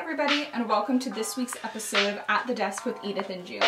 everybody, and welcome to this week's episode of At the Desk with Edith and June.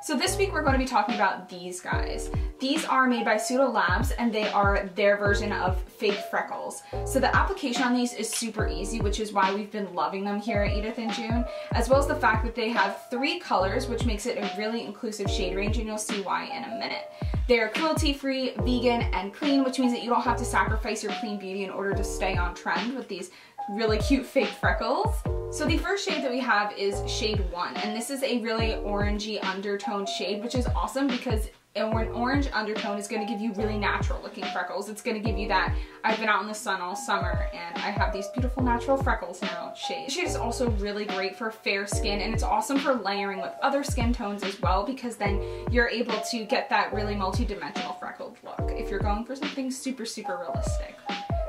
So this week we're going to be talking about these guys. These are made by Pseudo Labs and they are their version of fake freckles. So the application on these is super easy, which is why we've been loving them here at Edith and June, as well as the fact that they have 3 colors, which makes it a really inclusive shade range, and you'll see why in a minute. They're cruelty-free, vegan, and clean, which means that you don't have to sacrifice your clean beauty in order to stay on trend with these really cute fake freckles. So the first shade that we have is shade 1, and this is a really orangey undertone shade, which is awesome because an orange undertone is going to give you really natural looking freckles. It's going to give you that I've been out in the sun all summer and I have these beautiful natural freckles now shade. This shade is also really great for fair skin, and it's awesome for layering with other skin tones as well, because then you're able to get that really multi-dimensional freckled look if you're going for something super realistic.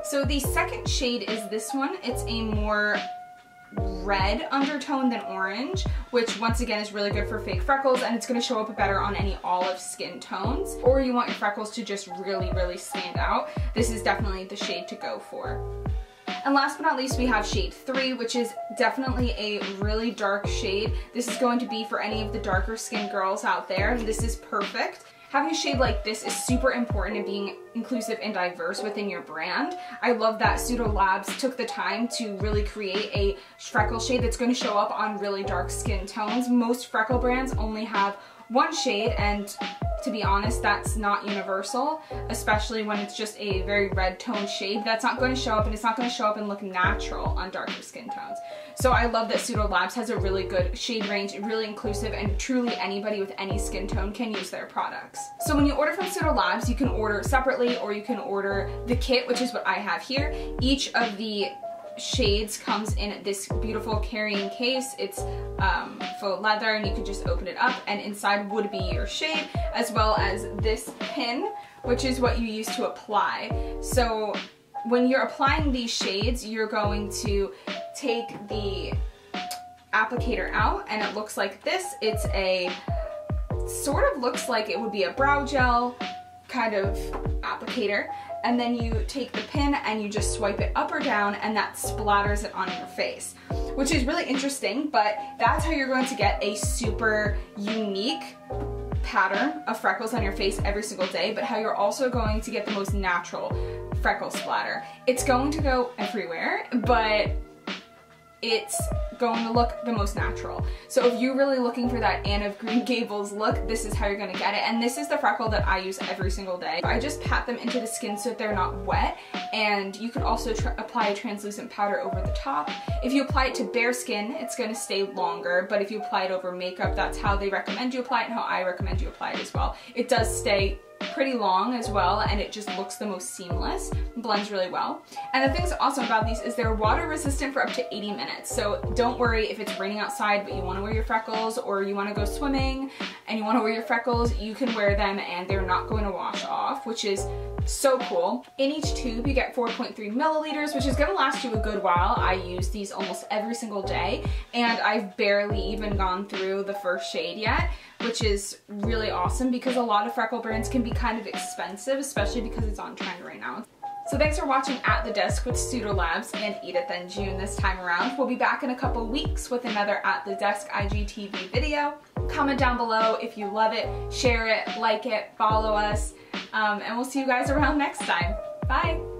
So the second shade is this one. It's a more red undertone than orange, which once again is really good for fake freckles, and it's going to show up better on any olive skin tones, or you want your freckles to just really stand out. This is definitely the shade to go for. And last but not least, we have shade 3, which is definitely a really dark shade. This is going to be for any of the darker skinned girls out there. This is perfect. Having a shade like this is super important in being inclusive and diverse within your brand. I love that Pseudo Labs took the time to really create a freckle shade that's going to show up on really dark skin tones. Most freckle brands only have one shade, and to be honest, that's not universal, especially when it's just a very red tone shade. That's not going to show up, and it's not going to show up and look natural on darker skin tones. So I love that Pseudo Labs has a really good shade range, really inclusive, and truly anybody with any skin tone can use their products. So when you order from Pseudo Labs, you can order separately or you can order the kit, which is what I have here. Each of the shades comes in this beautiful carrying case. It's faux leather, and you can just open it up, and inside would be your shade, as well as this pin, which is what you use to apply. So when you're applying these shades, you're going to take the applicator out, and it looks like this. It's a sort of looks like it would be a brow gel kind of applicator, and then you take the pin and you just swipe it up or down, and that splatters it on your face, which is really interesting. But that's how you're going to get a super unique pattern of freckles on your face every single day, but how you're also going to get the most natural freckle splatter. It's going to go everywhere, but it's going to look the most natural. So if you're really looking for that Anne of Green Gables look, this is how you're going to get it. And this is the freckle that I use every single day. I just pat them into the skin so that they're not wet, and you can also apply a translucent powder over the top. If you apply it to bare skin, it's going to stay longer, but if you apply it over makeup, that's how they recommend you apply it and how I recommend you apply it as well. It does stay pretty long as well, and it just looks the most seamless, blends really well. And the thing that's awesome about these is they're water resistant for up to 80 minutes. So don't worry if it's raining outside but you want to wear your freckles, or you want to go swimming and you want to wear your freckles, you can wear them and they're not going to wash off, which is so cool. In each tube you get 4.3 milliliters, which is going to last you a good while. I use these almost every single day, and I've barely even gone through the first shade yet, which is really awesome because a lot of freckle brands can be kind of expensive, especially because it's on trend right now. So thanks for watching At the Desk with Pseudo Labs and Edith and June this time around. We'll be back in a couple weeks with another At the Desk IGTV video. Comment down below if you love it, share it, like it, follow us, and we'll see you guys around next time. Bye!